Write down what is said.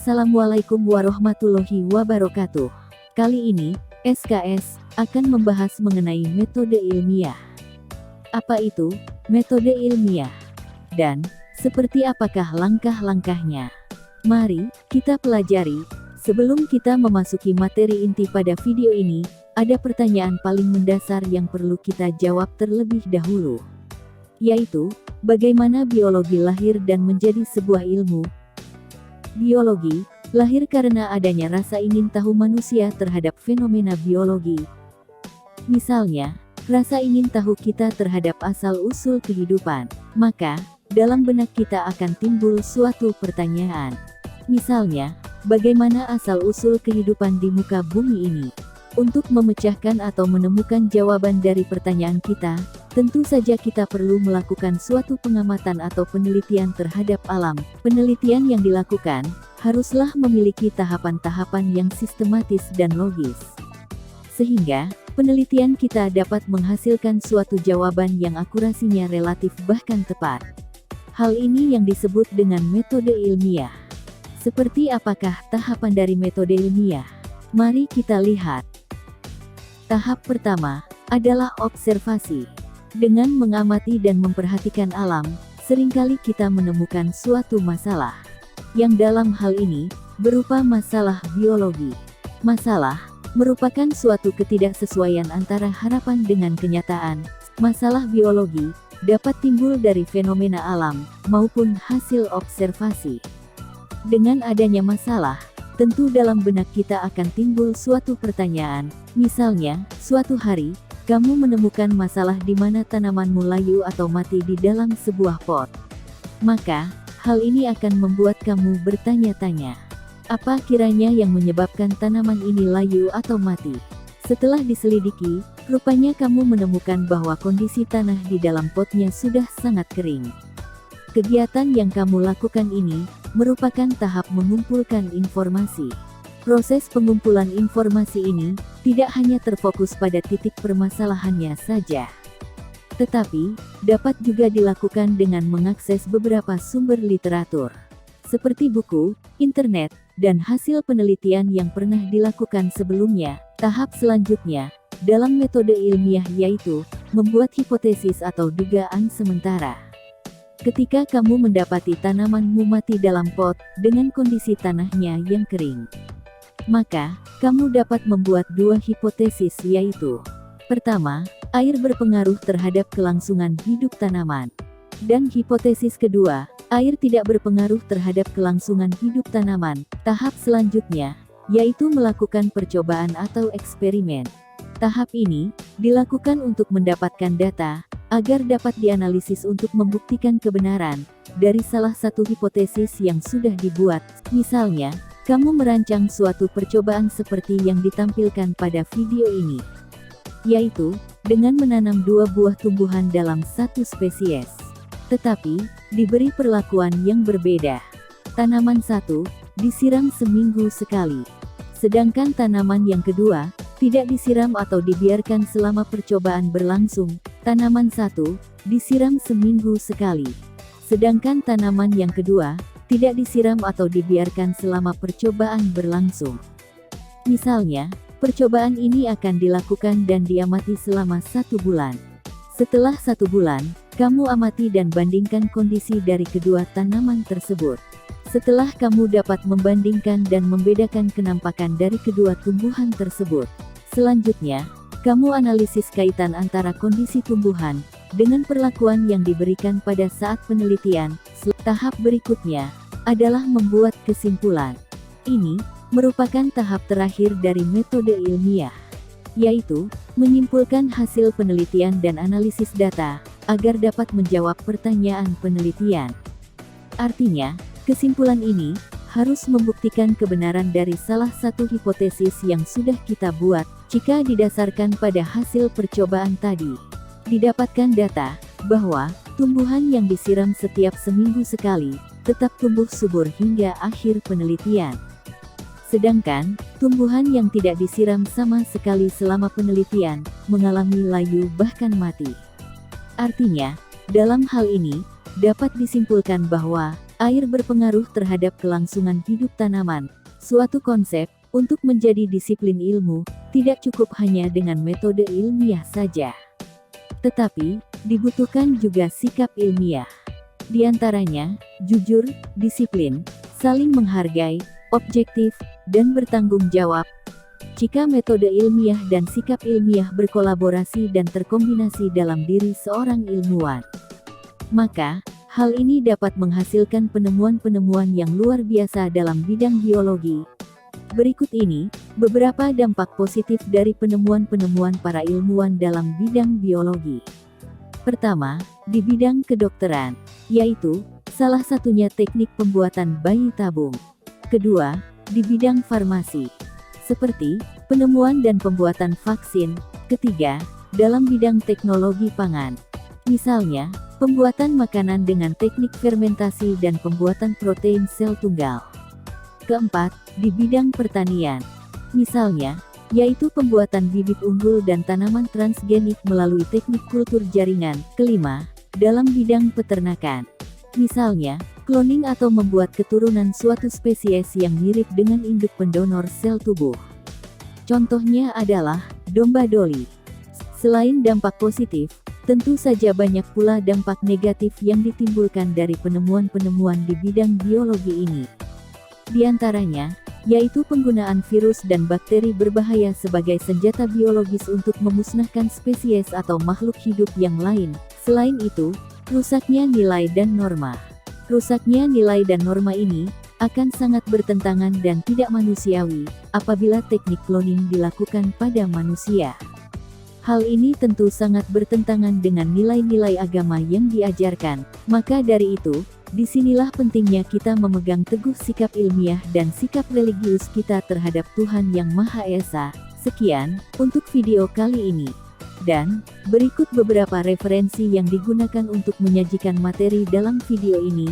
Assalamualaikum warahmatullahi wabarakatuh. Kali ini, SKS akan membahas mengenai metode ilmiah. Apa itu metode ilmiah? Dan seperti apakah langkah-langkahnya? Mari kita pelajari. Sebelum kita memasuki materi inti pada video ini, ada pertanyaan paling mendasar yang perlu kita jawab terlebih dahulu, yaitu, bagaimana biologi lahir dan menjadi sebuah ilmu? Biologi lahir karena adanya rasa ingin tahu manusia terhadap fenomena biologi. Misalnya, rasa ingin tahu kita terhadap asal-usul kehidupan. Maka, dalam benak kita akan timbul suatu pertanyaan. Misalnya, bagaimana asal-usul kehidupan di muka bumi ini? Untuk memecahkan atau menemukan jawaban dari pertanyaan kita, tentu saja kita perlu melakukan suatu pengamatan atau penelitian terhadap alam. Penelitian yang dilakukan haruslah memiliki tahapan-tahapan yang sistematis dan logis, sehingga penelitian kita dapat menghasilkan suatu jawaban yang akurasinya relatif bahkan tepat. Hal ini yang disebut dengan metode ilmiah. Seperti apakah tahapan dari metode ilmiah? Mari kita lihat. Tahap pertama adalah observasi. Dengan mengamati dan memperhatikan alam, seringkali kita menemukan suatu masalah, yang dalam hal ini berupa masalah biologi. Masalah merupakan suatu ketidaksesuaian antara harapan dengan kenyataan. Masalah biologi dapat timbul dari fenomena alam maupun hasil observasi. Dengan adanya masalah, tentu dalam benak kita akan timbul suatu pertanyaan. Misalnya, suatu hari, kamu menemukan masalah di mana tanamanmu layu atau mati di dalam sebuah pot. Maka, hal ini akan membuat kamu bertanya-tanya, apa kiranya yang menyebabkan tanaman ini layu atau mati? Setelah diselidiki, rupanya kamu menemukan bahwa kondisi tanah di dalam potnya sudah sangat kering. Kegiatan yang kamu lakukan ini merupakan tahap mengumpulkan informasi. Proses pengumpulan informasi ini tidak hanya terfokus pada titik permasalahannya saja, tetapi dapat juga dilakukan dengan mengakses beberapa sumber literatur, seperti buku, internet, dan hasil penelitian yang pernah dilakukan sebelumnya. Tahap selanjutnya dalam metode ilmiah yaitu membuat hipotesis atau dugaan sementara. Ketika kamu mendapati tanamanmu mati dalam pot dengan kondisi tanahnya yang kering, maka kamu dapat membuat dua hipotesis yaitu, pertama, air berpengaruh terhadap kelangsungan hidup tanaman. Dan hipotesis kedua, air tidak berpengaruh terhadap kelangsungan hidup tanaman. Tahap selanjutnya, yaitu melakukan percobaan atau eksperimen. Tahap ini dilakukan untuk mendapatkan data, agar dapat dianalisis untuk membuktikan kebenaran dari salah satu hipotesis yang sudah dibuat. Misalnya, kamu merancang suatu percobaan seperti yang ditampilkan pada video ini, yaitu dengan menanam dua buah tumbuhan dalam satu spesies, tetapi diberi perlakuan yang berbeda. Tanaman satu disiram seminggu sekali, sedangkan tanaman yang kedua tidak disiram atau dibiarkan selama percobaan berlangsung. Tanaman satu disiram seminggu sekali, sedangkan tanaman yang kedua tidak disiram atau dibiarkan selama percobaan berlangsung. Misalnya, percobaan ini akan dilakukan dan diamati selama 1 bulan. Setelah 1 bulan, kamu amati dan bandingkan kondisi dari kedua tanaman tersebut. Setelah kamu dapat membandingkan dan membedakan kenampakan dari kedua tumbuhan tersebut, selanjutnya, kamu analisis kaitan antara kondisi tumbuhan dengan perlakuan yang diberikan pada saat penelitian. Tahap berikutnya adalah membuat kesimpulan. Ini merupakan tahap terakhir dari metode ilmiah, yaitu menyimpulkan hasil penelitian dan analisis data agar dapat menjawab pertanyaan penelitian. Artinya, kesimpulan ini harus membuktikan kebenaran dari salah satu hipotesis yang sudah kita buat. Jika didasarkan pada hasil percobaan tadi, didapatkan data bahwa tumbuhan yang disiram setiap seminggu sekali tetap tumbuh subur hingga akhir penelitian. Sedangkan, tumbuhan yang tidak disiram sama sekali selama penelitian mengalami layu bahkan mati. Artinya, dalam hal ini, dapat disimpulkan bahwa Air berpengaruh terhadap kelangsungan hidup tanaman. Suatu konsep, untuk menjadi disiplin ilmu, tidak cukup hanya dengan metode ilmiah saja. Tetapi, dibutuhkan juga sikap ilmiah. Di antaranya, jujur, disiplin, saling menghargai, objektif, dan bertanggung jawab. Jika metode ilmiah dan sikap ilmiah berkolaborasi dan terkombinasi dalam diri seorang ilmuwan, maka, hal ini dapat menghasilkan penemuan-penemuan yang luar biasa dalam bidang biologi. Berikut ini, beberapa dampak positif dari penemuan-penemuan para ilmuwan dalam bidang biologi. Pertama, di bidang kedokteran, yaitu, salah satunya teknik pembuatan bayi tabung. Kedua, di bidang farmasi, seperti, penemuan dan pembuatan vaksin. Ketiga, dalam bidang teknologi pangan. Misalnya, pembuatan makanan dengan teknik fermentasi dan pembuatan protein sel tunggal. Keempat, di bidang pertanian. Misalnya, yaitu pembuatan bibit unggul dan tanaman transgenik melalui teknik kultur jaringan. Kelima, dalam bidang peternakan. Misalnya, cloning atau membuat keturunan suatu spesies yang mirip dengan induk pendonor sel tubuh. Contohnya adalah, domba Dolly. Selain dampak positif, tentu saja banyak pula dampak negatif yang ditimbulkan dari penemuan-penemuan di bidang biologi ini. Di antaranya, yaitu penggunaan virus dan bakteri berbahaya sebagai senjata biologis untuk memusnahkan spesies atau makhluk hidup yang lain. Selain itu, rusaknya nilai dan norma. Rusaknya nilai dan norma ini akan sangat bertentangan dan tidak manusiawi apabila teknik cloning dilakukan pada manusia. Hal ini tentu sangat bertentangan dengan nilai-nilai agama yang diajarkan. Maka dari itu, disinilah pentingnya kita memegang teguh sikap ilmiah dan sikap religius kita terhadap Tuhan Yang Maha Esa. Sekian untuk video kali ini. Dan, berikut beberapa referensi yang digunakan untuk menyajikan materi dalam video ini.